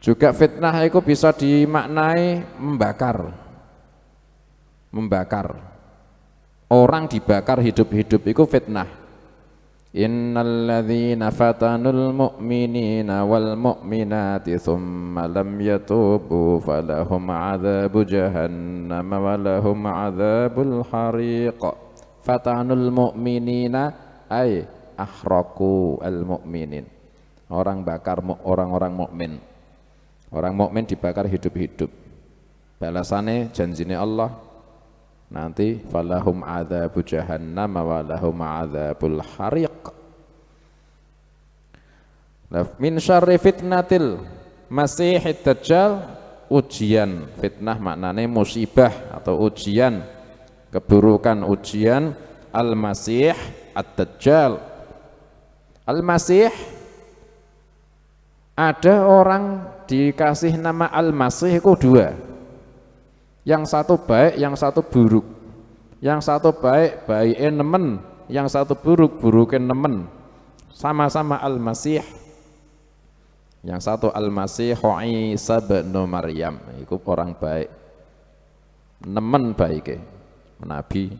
Juga fitnah itu bisa dimaknai membakar. Membakar. Orang dibakar hidup-hidup itu fitnah. Innalladzina fatanul mu'minina wal mu'minati thumma lam yatubu falahum adzabu jahannam walahum adzabul hariq. Fatanul mu'minina ay ahraqu al mu'minin. Orang bakar orang-orang mukmin. Orang mukmin dibakar hidup-hidup. Balasannya janjine Allah nanti falahum adzabu jahannam wa lahum adzabul hariq. Min syarri fitnatil masihid dajjal, ujian. Fitnah maknanya musibah atau ujian, keburukan, ujian al-masih ad-dajjal. Al-masih, ada orang dikasih nama al-masih itu dua. Yang satu baik, yang satu buruk. Yang satu baik, baiknya nemen. Yang satu buruk, buruknya nemen. Sama-sama al-masih. Yang satu al-masih Isa bin Maryam, itu orang baik. Nemen baiknya, nabi.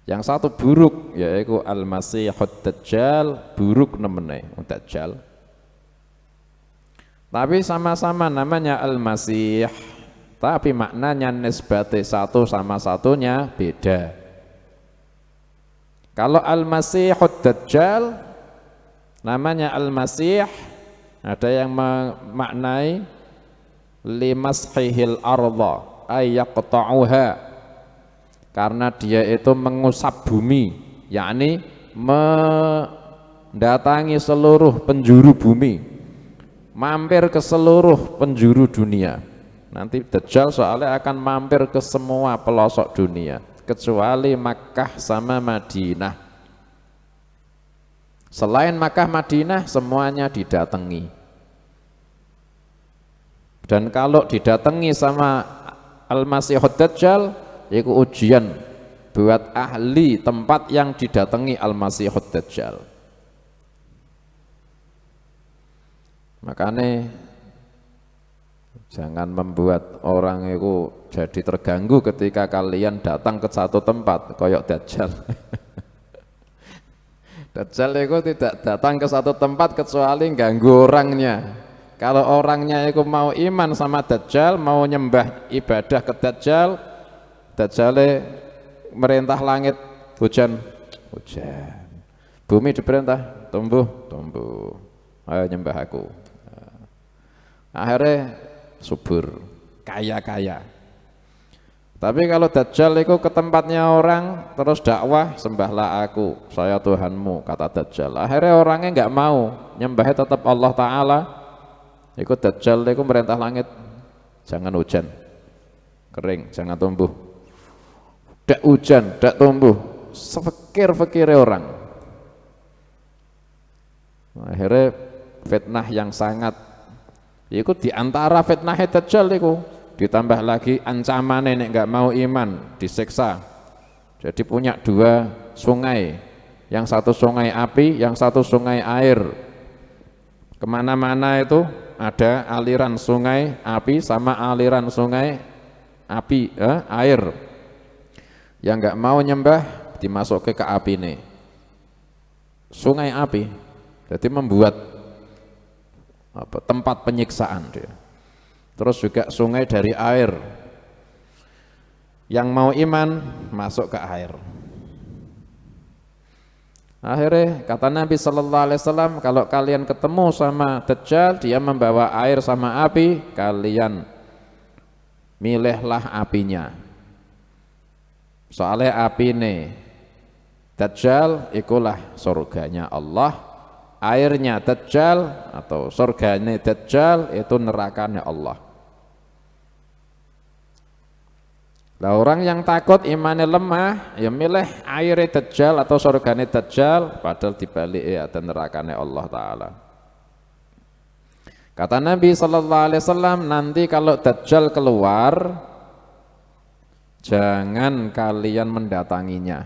Yang satu buruk, yaitu al-masih ad-dajjal, buruk nemene dajjal. Tapi sama-sama namanya al-masih. Tapi maknanya nisbate satu sama satunya beda. Kalau al-masihud dajjal namanya al-masih, ada yang memaknai limashihil arda ay yaqta'uha, karena dia itu mengusap bumi, yakni mendatangi seluruh penjuru bumi, mampir ke seluruh penjuru dunia. Nanti Dajjal soalnya akan mampir ke semua pelosok dunia kecuali Makkah sama Madinah. Selain Makkah Madinah semuanya didatangi. Dan kalau didatangi sama Al-Masihud Dajjal, itu ujian buat ahli tempat yang didatangi Al-Masihud Dajjal. Makanya jangan membuat orang itu jadi terganggu ketika kalian datang ke satu tempat koyok Dajjal. Dajjal itu tidak datang ke satu tempat kecuali ganggu orangnya. Kalau orangnya itu mau iman sama Dajjal, mau nyembah ibadah ke Dajjal, Dajjal merintah langit hujan, hujan. Bumi diperintah tumbuh, tumbuh. Ayo nyembah aku. Akhirnya subur, kaya-kaya. Tapi kalau Dajjal itu ke tempatnya orang terus dakwah, sembahlah aku, saya Tuhanmu, kata Dajjal. Akhirnya orangnya nggak mau, nyembahnya tetap Allah Ta'ala. Ikut Dajjal itu merintah langit, jangan hujan, kering, jangan tumbuh. Dak hujan, dak tumbuh, sefekir-fekirnya orang. Akhirnya fitnah yang sangat, itu diantara fitnahnya Dajjal itu, ditambah lagi ancaman nek nggak mau iman disiksa. Jadi punya dua sungai, yang satu sungai api, yang satu sungai air. Kemana-mana itu ada aliran sungai api sama aliran sungai api, air. Yang nggak mau nyembah dimasukin ke api nih, sungai api. Jadi membuat tempat penyiksaan dia. Terus juga sungai dari air, yang mau iman masuk ke air. Akhirnya kata Nabi Sallallahu Alaihi Wasallam, kalau kalian ketemu sama Dajjal, dia membawa air sama api, kalian milihlah apinya. Soalnya api nih Dajjal ikulah surganya Allah, airnya Dajjal atau surganya Dajjal itu nerakanya Allah. Nah, orang yang takut imannya lemah ya milih airnya Dajjal atau surganya Dajjal, padahal dibalik ya ada nerakanya Allah Ta'ala. Kata Nabi Sallallahu Alaihi Wasallam, nanti kalau Dajjal keluar jangan kalian mendatanginya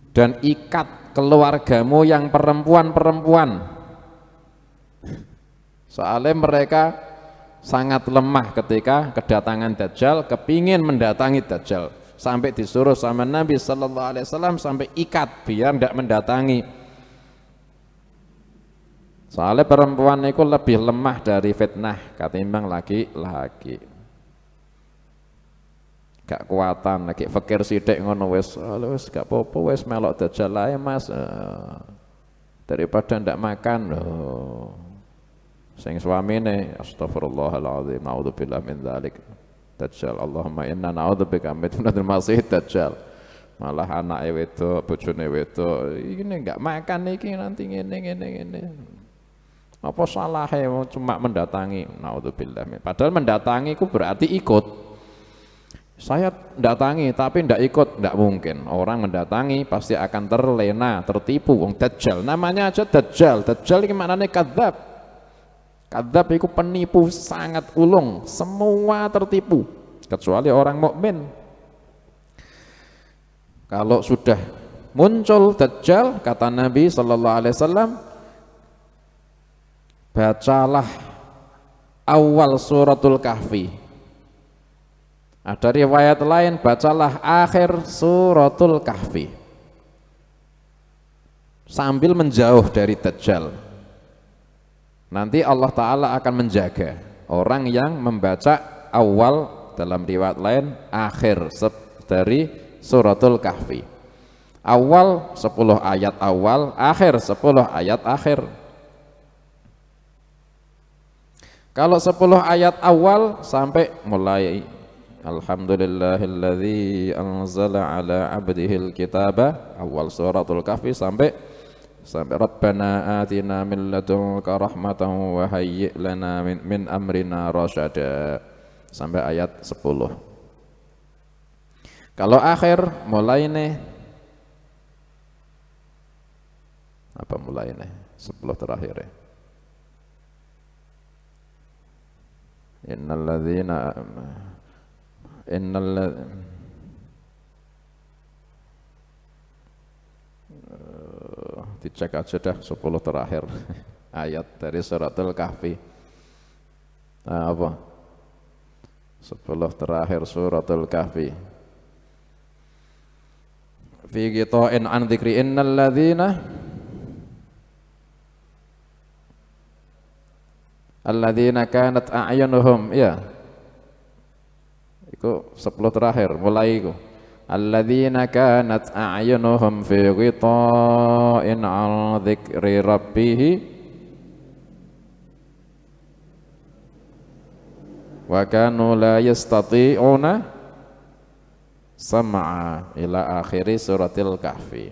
dan ikat keluargamu yang perempuan-perempuan, Soalnya mereka sangat lemah ketika kedatangan Dajjal, kepingin mendatangi Dajjal, sampai disuruh sama Nabi Sallallahu Alaihi Wasallam sampai ikat biar tidak mendatangi. Soalnya perempuan itu lebih lemah dari fitnah ketimbang laki-laki. Gak kuatan lagi fakir sidik ngono wis gak apa-apa wis melok Dajjal ae Mas, daripada ndak makan. Sing suamine astagfirullahaladzim naudzubillah min dzalik Dajjal, Allahumma inna naudzubillah min fitnatil masih Dajjal. Malah anake wedok, bojone wedok, ini enggak makan iki nanti ngene. Apa salahnya cuma mendatangi? Naudzubillah. Padahal mendatangi itu berarti ikut. Saya mendatangi tapi tidak ikut, tidak mungkin. Orang mendatangi pasti akan terlena, tertipu. Wong Dajjal, namanya aja Dajjal. Dajjal ini maknanya kadzab. Kadzab itu penipu sangat ulung, semua tertipu kecuali orang mukmin. Kalau sudah muncul Dajjal, kata Nabi Sallallahu Alaihi Wasallam, bacalah awal suratul Kahfi. Ada riwayat lain, bacalah akhir suratul Kahfi sambil menjauh dari Dajjal. Nanti Allah Ta'ala akan menjaga orang yang membaca awal, dalam riwayat lain akhir dari suratul Kahfi. Awal 10 ayat awal, akhir 10 ayat akhir. Kalau 10 ayat awal sampai mulai Alhamdulillahilladzi anzala ala abdihil kitaba, awal suratul Kahfi sampai Rabbana atina min ladunka rahmatan wa hayyi' lana min amrina rasyada sampai ayat 10. Kalau akhir mulai nih apa mulai nih 10 terakhir ya. Dicek aja dah 10 terakhir ayat dari suratul Kahfi. Nah, apa? 10 terakhir suratul Kahfi. Fi ghita'in an dzikri innal alladzina kanat a'yunuhum, ya. Itu 10 terakhir mulai itu. Alladzina kanat a'yunuhum fi ghita'in an dzikri rabbih wa kanu la yastati'una sam'a ila akhiri suratil Kahfi.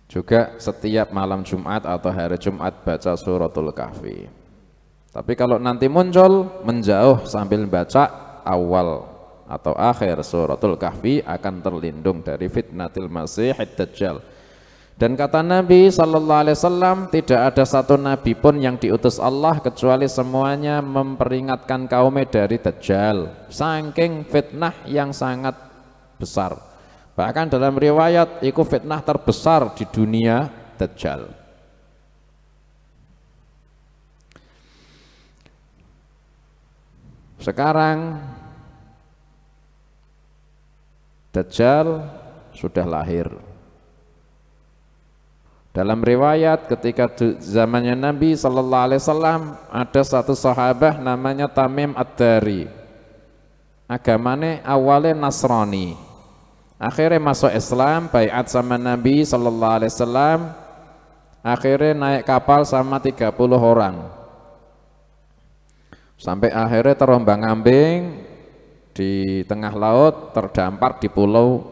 Juga setiap malam Jumat atau hari Jumat baca suratul Kahfi. Tapi kalau nanti muncul menjauh sambil baca awal atau akhir suratul Kahfi akan terlindung dari fitnatil masih Dajjal. Dan kata Nabi Sallallahu Alaihi Wasallam, tidak ada satu nabi pun yang diutus Allah kecuali semuanya memperingatkan kaumnya dari Dajjal, saking fitnah yang sangat besar. Bahkan dalam riwayat itu fitnah terbesar di dunia Dajjal. Sekarang Dajjal sudah lahir. Dalam riwayat ketika zamannya Nabi Sallallahu Alaihi Wasallam ada satu sahabat namanya Tamim Ad-Dari. Agamanya awalnya Nasrani. Akhirnya masuk Islam, baiat sama Nabi Sallallahu Alaihi Wasallam. Akhirnya naik kapal sama 30 orang. Sampai akhirnya terombang-ambing di tengah laut, terdampar di pulau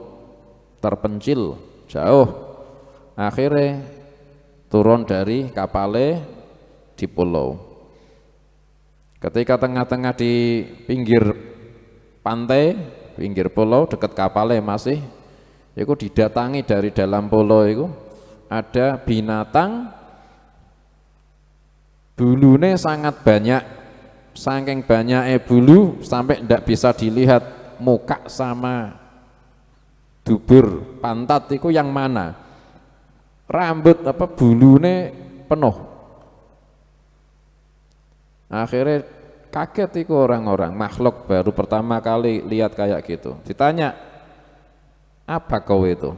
terpencil jauh. Akhirnya turun dari kapalnya di pulau. Ketika tengah-tengah di pinggir pantai, pinggir pulau dekat kapalnya masih, itu didatangi dari dalam pulau itu ada binatang bulunya sangat banyak, saking banyaknya bulu sampai tidak bisa dilihat muka sama dubur pantat itu yang mana, rambut apa bulunya penuh. Akhirnya kaget itu orang-orang, makhluk baru pertama kali lihat kayak gitu. Ditanya, apa kau itu?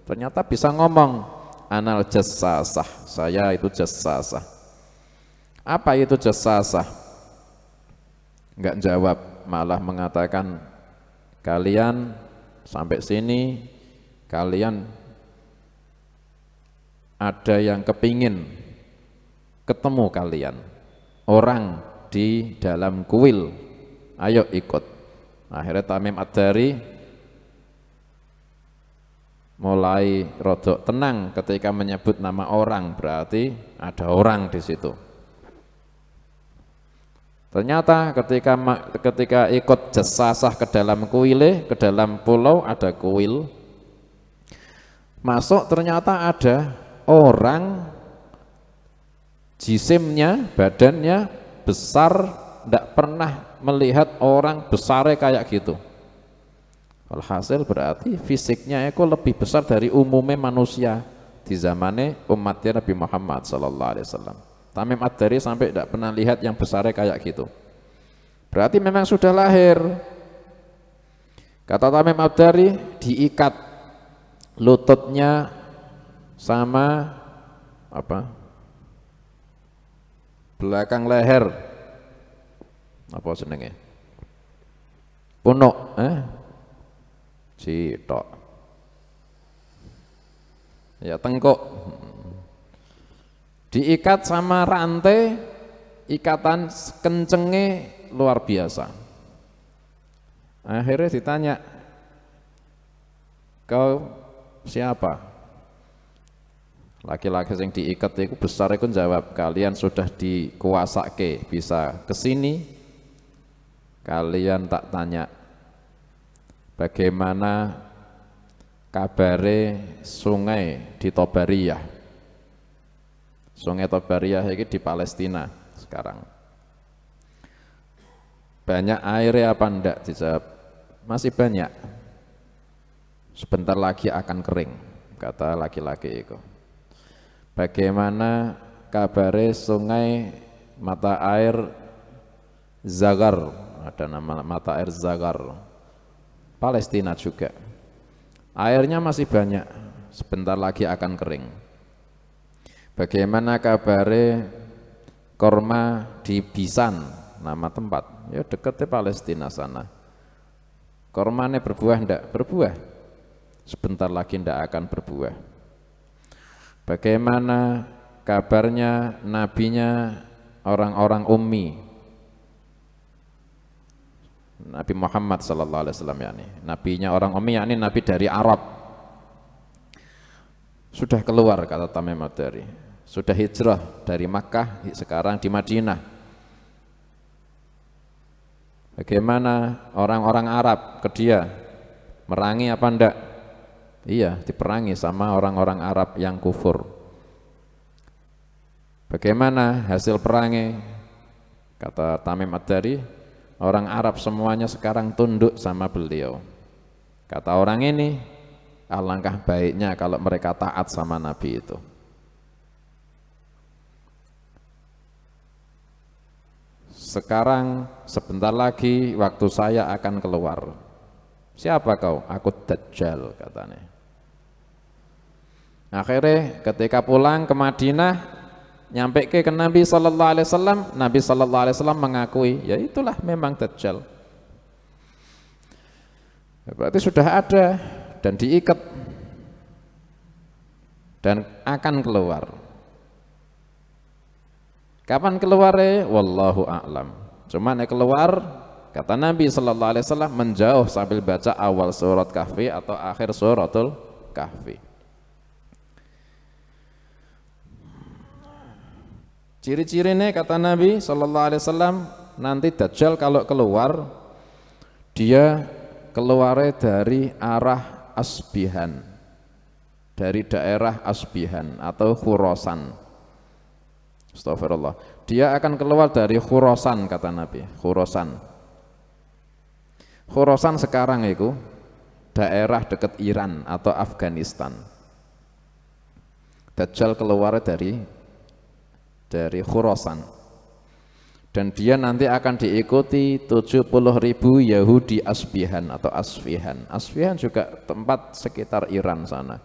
Ternyata bisa ngomong, anal jassasah, saya itu jassasah. Apa itu jassasah? Enggak jawab, malah mengatakan, kalian sampai sini, kalian ada yang kepingin ketemu kalian, orang di dalam kuil, ayo ikut. Akhirnya Tamim Ad-Dari mulai rodok tenang ketika menyebut nama orang, berarti ada orang di situ. Ternyata ketika ikut jassasah ke dalam kuil, ke dalam pulau ada kuil, masuk ternyata ada orang, jisimnya, badannya besar, tidak pernah melihat orang besarnya kayak gitu. Alhasil berarti fisiknya itu lebih besar dari umumnya manusia di zamannya umatnya Nabi Muhammad SAW. Tamim Ad-Dari sampai tidak pernah lihat yang besarnya kayak gitu. Berarti memang sudah lahir. Kata Tamim Ad-Dari, diikat lututnya sama apa? Belakang leher. Apa senengnya? Punuk, Citok. Ya tengkuk. Diikat sama rantai, ikatan kencengnya luar biasa. Akhirnya ditanya, kau siapa? Laki-laki yang diikat itu besar itu jawab, kalian sudah dikuasake, bisa kesini, kalian tak tanya bagaimana kabare sungai di Tobariyah. Sungai Tobariyah ini di Palestina sekarang. Banyak airnya apa enggak? Dijawab, masih banyak. Sebentar lagi akan kering, kata laki-laki itu. Bagaimana kabare sungai mata air Zagar, ada nama mata air Zagar, Palestina juga. Airnya masih banyak, sebentar lagi akan kering. Bagaimana kabare korma di Bisan, nama tempat, ya dekatnya Palestina sana. Kormanya berbuah enggak? Berbuah. Sebentar lagi enggak akan berbuah. Bagaimana kabarnya nabinya orang-orang ummi, Nabi Muhammad sallallahu alaihi wasallam, yakni nabinya orang ummi, yakni nabi dari Arab. Sudah keluar, kata Tamim Ad-Dari, sudah hijrah dari Makkah, sekarang di Madinah. Bagaimana orang-orang Arab ke dia, merangi apa enggak? Iya, diperangi sama orang-orang Arab yang kufur. Bagaimana hasil perangnya? Kata Tamim Ad-Dari, orang Arab semuanya sekarang tunduk sama beliau. Kata orang ini, alangkah baiknya kalau mereka taat sama Nabi itu. Sekarang sebentar lagi waktu saya akan keluar. Siapa kau? Aku Dajjal, katanya. Akhirnya ketika pulang ke Madinah, nyampe ke Nabi sallallahu alaihi wasallam, Nabi sallallahu alaihi wasallam mengakui, ya itulah memang Dajjal. Berarti sudah ada dan diikat dan akan keluar. Kapan keluarnya? Wallahu a'lam. Cuman keluar, kata Nabi sallallahu alaihi wasallam, menjauh sambil baca awal surat Kahfi atau akhir suratul Kahfi. Ciri-cirinya kata Nabi sallallahu alaihi wasallam, nanti Dajjal kalau keluar, dia keluar dari arah Asbihan, dari daerah Asbihan atau Khurasan. Astagfirullah. Dia akan keluar dari Khurasan, kata Nabi. Khurasan. Khurasan sekarang itu daerah dekat Iran atau Afghanistan. Dajjal keluar dari Khurasan. dan dia nanti akan diikuti 70.000 Yahudi Asbihan atau Asfihan. Asfihan juga tempat sekitar Iran sana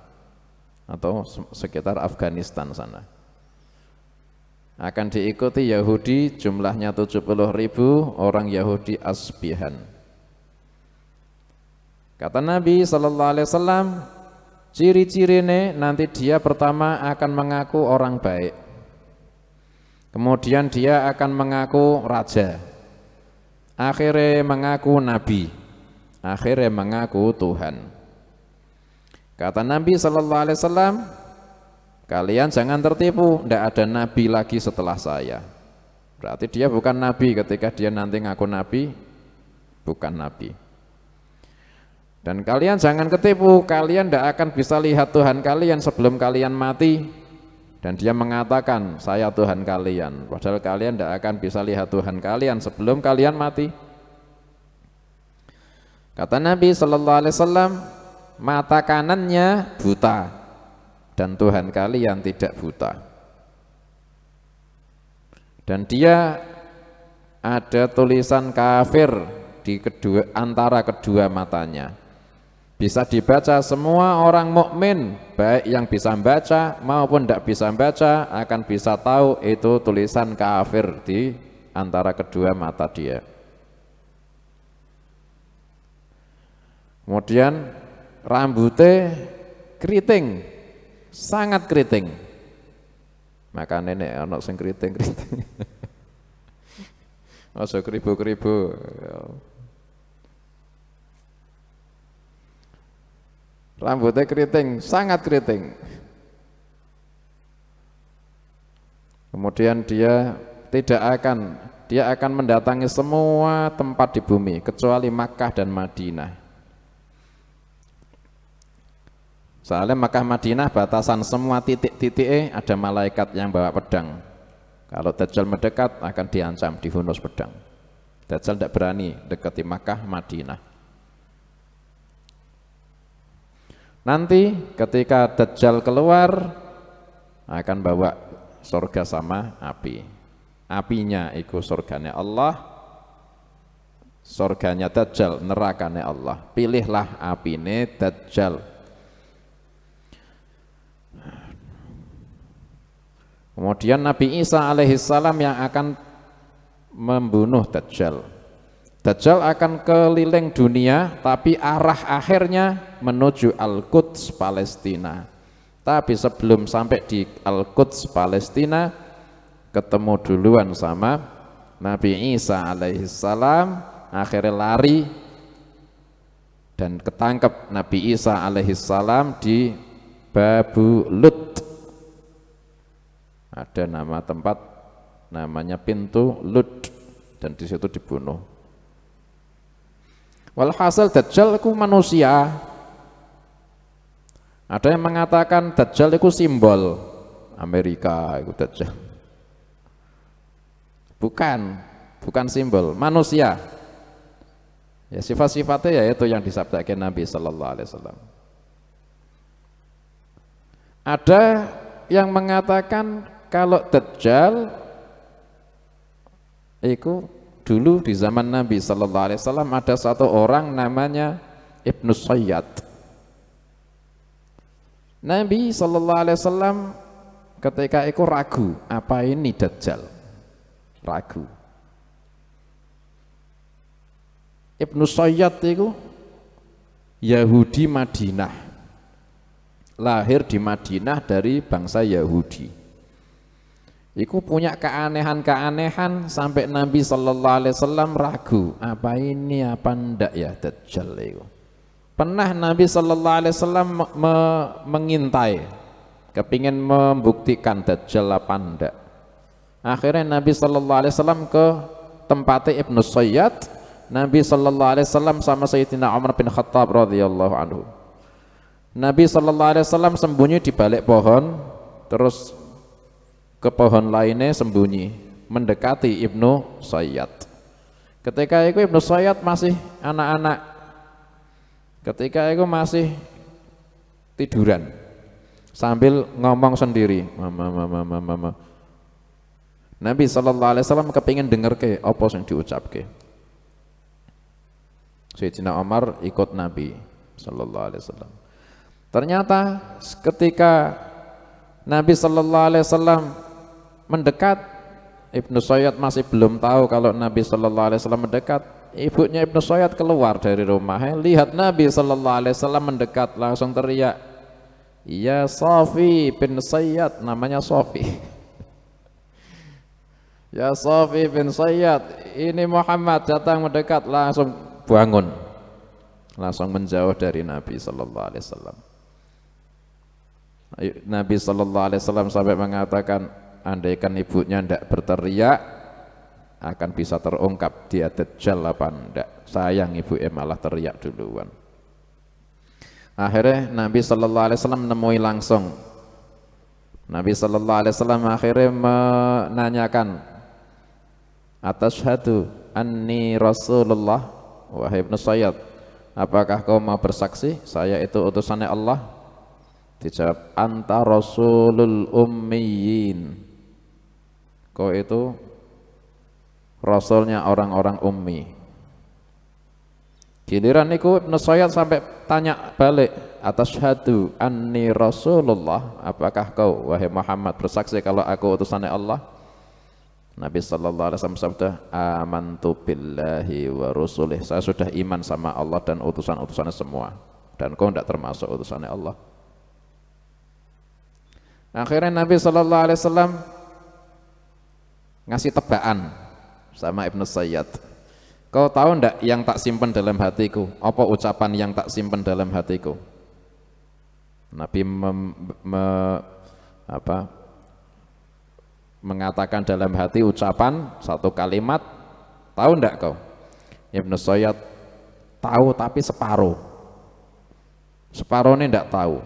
atau sekitar Afghanistan sana. Akan diikuti Yahudi, jumlahnya 70.000 orang Yahudi Asbihan. Kata Nabi sallallahu alaihi wasallam, ciri-cirine nanti dia pertama akan mengaku orang baik. Kemudian dia akan mengaku raja, akhirnya mengaku nabi, akhirnya mengaku Tuhan. Kata Nabi sallallahu alaihi wasallam, kalian jangan tertipu, tidak ada nabi lagi setelah saya. Berarti dia bukan nabi ketika dia nanti ngaku nabi, bukan nabi. Dan kalian jangan ketipu, kalian tidak akan bisa lihat Tuhan kalian sebelum kalian mati. Dan dia mengatakan, saya Tuhan kalian, padahal kalian tidak akan bisa lihat Tuhan kalian sebelum kalian mati. Kata Nabi sallallahu alaihi wasallam, mata kanannya buta dan Tuhan kalian tidak buta. Dan dia ada tulisan kafir di antara kedua matanya. Bisa dibaca semua orang mukmin, baik yang bisa membaca maupun tidak bisa membaca, akan bisa tahu itu tulisan kafir di antara kedua mata dia. Kemudian rambutnya keriting, sangat keriting. Maka nenek anak sing keriting-keriting. Ojo keribu-keribu. Rambutnya keriting, sangat keriting. Kemudian dia akan mendatangi semua tempat di bumi kecuali Makkah dan Madinah. Soalnya Makkah Madinah batasan semua titik-titiknya ada malaikat yang bawa pedang. Kalau Dajjal mendekat akan diancam, dihunus pedang. Dajjal tidak berani dekati Makkah Madinah. Nanti ketika Dajjal keluar akan bawa surga sama api. Apinya itu surganya Allah, surganya Dajjal nerakanya Allah. Pilihlah apine Dajjal. Kemudian Nabi Isa alaihissalam yang akan membunuh Dajjal. Dajjal akan keliling dunia, tapi arah akhirnya menuju Al-Quds Palestina. Tapi sebelum sampai di Al-Quds Palestina, ketemu duluan sama Nabi Isa alaihissalam, akhirnya lari dan ketangkep Nabi Isa alaihissalam di Babu Lut. Ada nama tempat namanya pintu Lut, dan di situ dibunuh. Walhasil Dajjal itu manusia. Ada yang mengatakan Dajjal itu simbol Amerika, itu Dajjal. Bukan simbol, manusia. Ya sifat-sifatnya yaitu yang disabdakan Nabi sallallahu alaihi wasallam. Ada yang mengatakan kalau Dajjal itu dulu di zaman Nabi sallallahu alaihi wasallam ada satu orang namanya Ibnu Sayyad. Nabi sallallahu alaihi wasallam ketika itu ragu, apa ini Dajjal? Ragu. Ibnu Sayyad itu Yahudi Madinah. Lahir di Madinah dari bangsa Yahudi. Iku punya keanehan-keanehan sampai Nabi sallallahu alaihi wasallam ragu, apa ini apa ndak ya Dajjal itu. Pernah Nabi sallallahu alaihi wasallam mengintai, kepingin membuktikan Dajjal apa ndak. Akhirnya Nabi sallallahu alaihi wasallam ke tempatnya Ibnu Sayyad. Nabi sallallahu alaihi wasallam sama Sayyidina Umar bin Khattab radhiyallahu anhu. Nabi sallallahu alaihi wasallam sembunyi di balik pohon, terus ke pohon lainnya sembunyi mendekati Ibnu Sayyad. Ketika itu Ibnu Sayyad masih anak-anak, ketika itu masih tiduran sambil ngomong sendiri, mama. Nabi sallallahu alaihi wasallam kepingin dengerke apa sing diucapke. Sayyidina Umar ikut Nabi sallallahu alaihi wasallam. Ternyata ketika Nabi sallallahu alaihi wasallam mendekat, Ibnu Sayyad masih belum tahu kalau Nabi sallallahu alaihi wasallam mendekat. Ibunya Ibnu Sayyad keluar dari rumahnya, lihat Nabi sallallahu alaihi wasallam mendekat, langsung teriak, "Ya Safi bin Sayyad," namanya Safi. "Ya Safi bin Sayyad, ini Muhammad datang mendekat." Langsung bangun, langsung menjauh dari Nabi sallallahu alaihi wasallam. Nabi sallallahu alaihi wasallam sampai mengatakan, andaikan ibunya tidak berteriak akan bisa terungkap dia dajjal apa enggak. Sayang ibu malah teriak duluan. Akhirnya Nabi sallallahu alaihi wasallam menemui langsung. Nabi sallallahu alaihi wasallam akhirnya menanyakan, "Atashhadu anni Rasulullah?" Wahai Ibnu Sayyad, apakah kau mau bersaksi saya itu utusannya Allah? Dijawab, "Anta Rasulul Ummiyin." Kau itu Rasulnya orang-orang ummi. Giliran niku Ibnu Sayyad sampai tanya balik, "Atashhadu anni Rasulullah?" Apakah kau wahai Muhammad bersaksi kalau aku utusannya Allah? Nabi sallallahu alaihi wasallam sabda, "Amantu billahi wa rusulih." Saya sudah iman sama Allah dan utusan-utusannya semua, dan kau tidak termasuk utusannya Allah. Akhirnya Nabi sallallahu alaihi wasallam ngasih tebakan sama Ibnu Sayyad. "Kau tahu ndak yang tak simpan dalam hatiku? Apa ucapan yang tak simpan dalam hatiku?" Nabi mengatakan dalam hati ucapan satu kalimat. Tahu ndak kau? Ibnu Sayyad tahu tapi separuh. Separuhnya ndak tahu.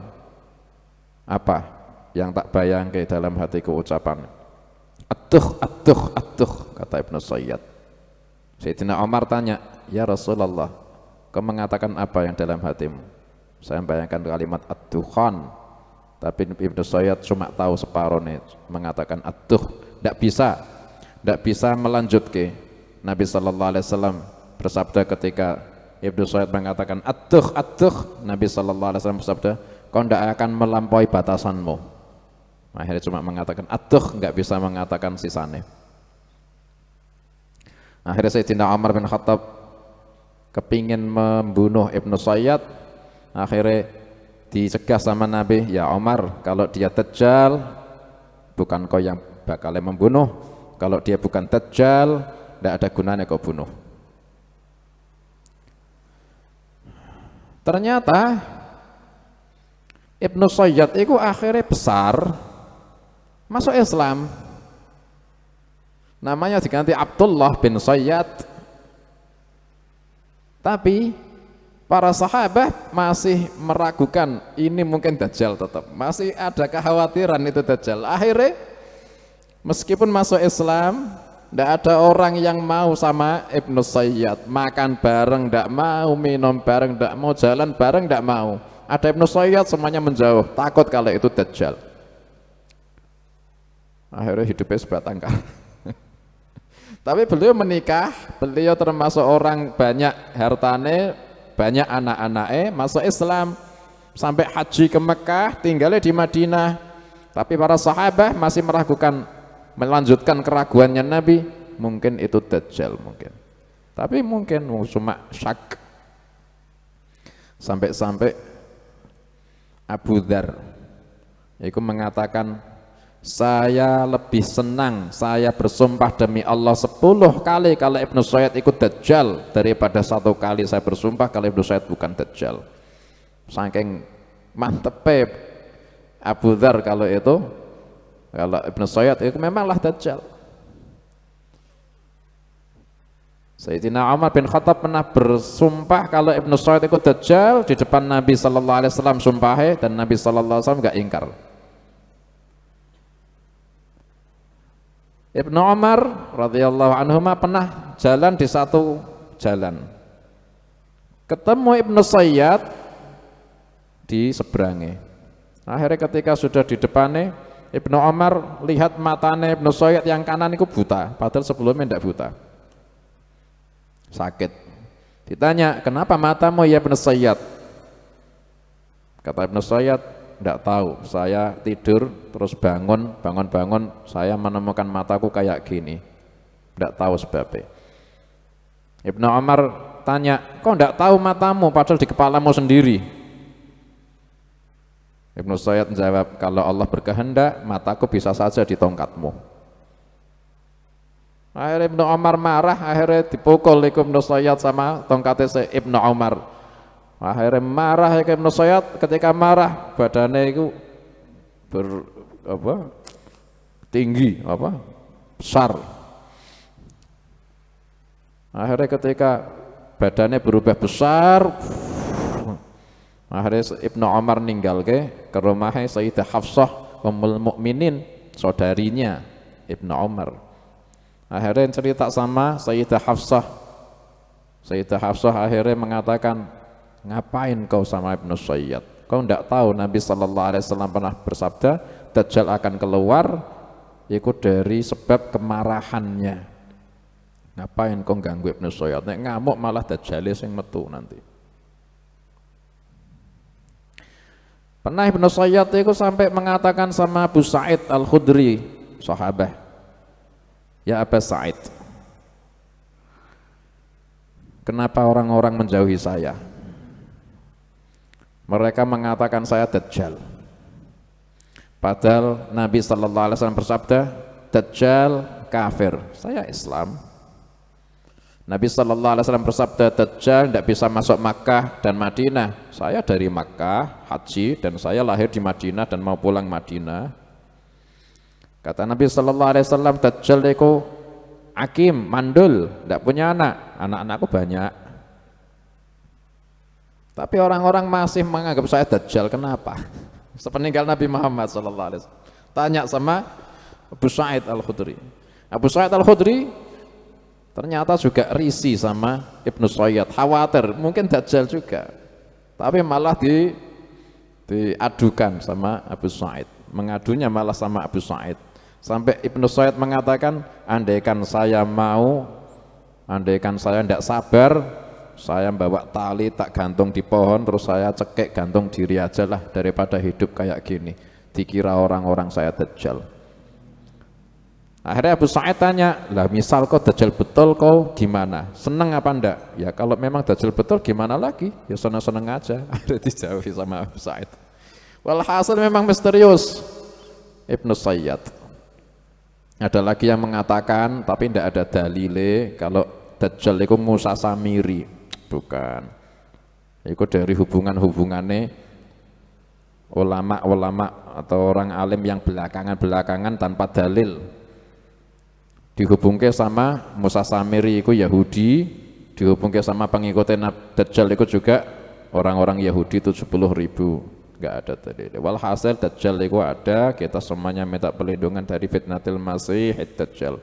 Apa yang tak bayangke dalam hatiku ucapan? Atuh, kata Ibnu Sayyad. Sayyidina Umar tanya, "Ya Rasulullah, kau mengatakan apa yang dalam hatimu?" Saya bayangkan kalimat atuhan, tapi Ibnu Sayyad cuma tahu separuhnya, mengatakan atuh. Tidak bisa melanjutkan. Nabi sallallahu alaihi wasallam bersabda ketika Ibnu Sayyad mengatakan atuh, Nabi sallallahu alaihi wasallam bersabda, "Kau tidak akan melampaui batasanmu." Akhirnya cuma mengatakan atuh, nggak bisa mengatakan sisane. Akhirnya Sayyidina Umar bin Khattab kepingin membunuh Ibnu Sayyad. Akhirnya dicegah sama Nabi, "Ya Umar, kalau dia dajjal bukan kau yang bakal membunuh. Kalau dia bukan dajjal, tidak ada gunanya kau bunuh." Ternyata Ibnu Sayyad itu akhirnya besar, masuk Islam, namanya diganti Abdullah bin Sayyad. Tapi para sahabat masih meragukan, ini mungkin dajjal, tetap masih ada kekhawatiran itu dajjal. Akhirnya meskipun masuk Islam, tidak ada orang yang mau sama Ibnu Sayyad, makan bareng tidak mau, minum bareng tidak mau, jalan bareng tidak mau. Ada Ibnu Sayyad semuanya menjauh, takut kalau itu dajjal. Akhirnya hidupnya sebatang kara. Tapi beliau menikah, beliau termasuk orang banyak hartane, banyak anak-anaknya, masuk Islam, sampai haji ke Mekah, tinggalnya di Madinah. Tapi para sahabat masih meragukan, melanjutkan keraguannya Nabi, mungkin itu dajjal mungkin. Tapi mungkin cuma syak. Sampai-sampai Abu Dzar itu mengatakan, "Saya lebih senang, saya bersumpah demi Allah 10 kali kalau Ibnu Sayyad ikut dajjal daripada 1 kali saya bersumpah kalau Ibnu Sayyad bukan dajjal." Saking mantepnya Abu Dzar kalau Ibnu Sayyad itu memanglah dajjal. Sayyidina Umar bin Khattab pernah bersumpah kalau Ibnu Sayyad ikut dajjal di depan Nabi sallallahu alaihi wasallam sumpahnya, dan Nabi sallallahu alaihi wasallam enggak ingkar. Ibnu Umar radhiyallahu anhuma pernah jalan di satu jalan, ketemu Ibnu Sayyad di seberangnya. Akhirnya ketika sudah di depannya, Ibnu Umar lihat matanya Ibnu Sayyad yang kanan itu buta, padahal sebelumnya tidak buta. Sakit. Ditanya, kenapa matamu ya Ibnu Sayyad? Kata Ibnu Sayyad, tidak tahu, saya tidur terus bangun, saya menemukan mataku kayak gini. Tidak tahu sebabnya. Ibnu Umar tanya, kok tidak tahu matamu padahal di kepalamu sendiri? Ibnu Sayyad menjawab, kalau Allah berkehendak, mataku bisa saja di tongkatmu. Akhirnya Ibnu Umar marah, akhirnya dipukul Ibnu Sayyad sama tongkatnya Ibnu Umar. Akhirnya marah Ibnu Sayyad, ketika marah badannya itu tinggi, besar. Akhirnya ketika badannya berubah besar, akhirnya Ibnu Umar ninggal ke rumahnya Sayyidah Hafsah Ummul Mukminin, saudarinya Ibnu Umar. Akhirnya cerita sama Sayyidah Hafsah. Sayyidah Hafsah akhirnya mengatakan, ngapain kau sama Ibnu Sayyad? Kau tidak tahu Nabi sallallahu alaihi wasallam pernah bersabda, Dajjal akan keluar itu dari sebab kemarahannya. Ngapain kau ganggu Ibnu Sayyad? Nek ngamuk malah Dajjal sing metu nanti. Pernah Ibnu Sayyad itu sampai mengatakan sama Abu Sa'id Al-Khudri, sahabat, ya Abu Sa'id, kenapa orang-orang menjauhi saya? Mereka mengatakan saya Dajjal. Padahal Nabi sallallahu alaihi wasallam bersabda, Dajjal kafir, saya Islam. Nabi sallallahu alaihi wasallam bersabda, Dajjal tidak bisa masuk Makkah dan Madinah. Saya dari Makkah haji dan saya lahir di Madinah dan mau pulang Madinah. Kata Nabi sallallahu alaihi wasallam, Dajjal itu akim, mandul, tidak punya anak. Anak-anakku banyak. Tapi orang-orang masih menganggap saya Dajjal. Kenapa? Sepeninggal Nabi Muhammad sallallahu alaihi wasallam. Tanya sama Abu Sa'id Al-Khudri. Abu Sa'id Al-Khudri ternyata juga risih sama Ibnu Sayyad, khawatir mungkin Dajjal juga, tapi malah diadukan sama Abu Sa'id, mengadunya malah sama Abu Sa'id, sampai Ibnu Sayyad mengatakan, andaikan saya tidak sabar, saya bawa tali tak gantung di pohon terus saya cekek gantung diri aja lah daripada hidup kayak gini, dikira orang-orang saya Dajjal. Akhirnya Abu Sa'id tanya, lah misal kau Dajjal betul, kau gimana? Seneng apa enggak? Ya kalau memang Dajjal betul gimana lagi? Ya seneng-seneng aja. Akhirnya dijauhi sama Abu Sa'id. Walhasil memang misterius Ibnu Sayyad. Ada lagi yang mengatakan, tapi tidak ada dalile kalau Dajjal itu Musa Samiri. Bukan. Itu dari hubungannya ulama-ulama atau orang alim yang belakangan tanpa dalil. Dihubungke sama Musa Samiri itu Yahudi, dihubungke sama pengikutnya Dajjal itu juga orang-orang Yahudi 70.000. Enggak ada tadi. Walhasil Dajjal itu ada, kita semuanya minta perlindungan dari fitnatil masih Dajjal.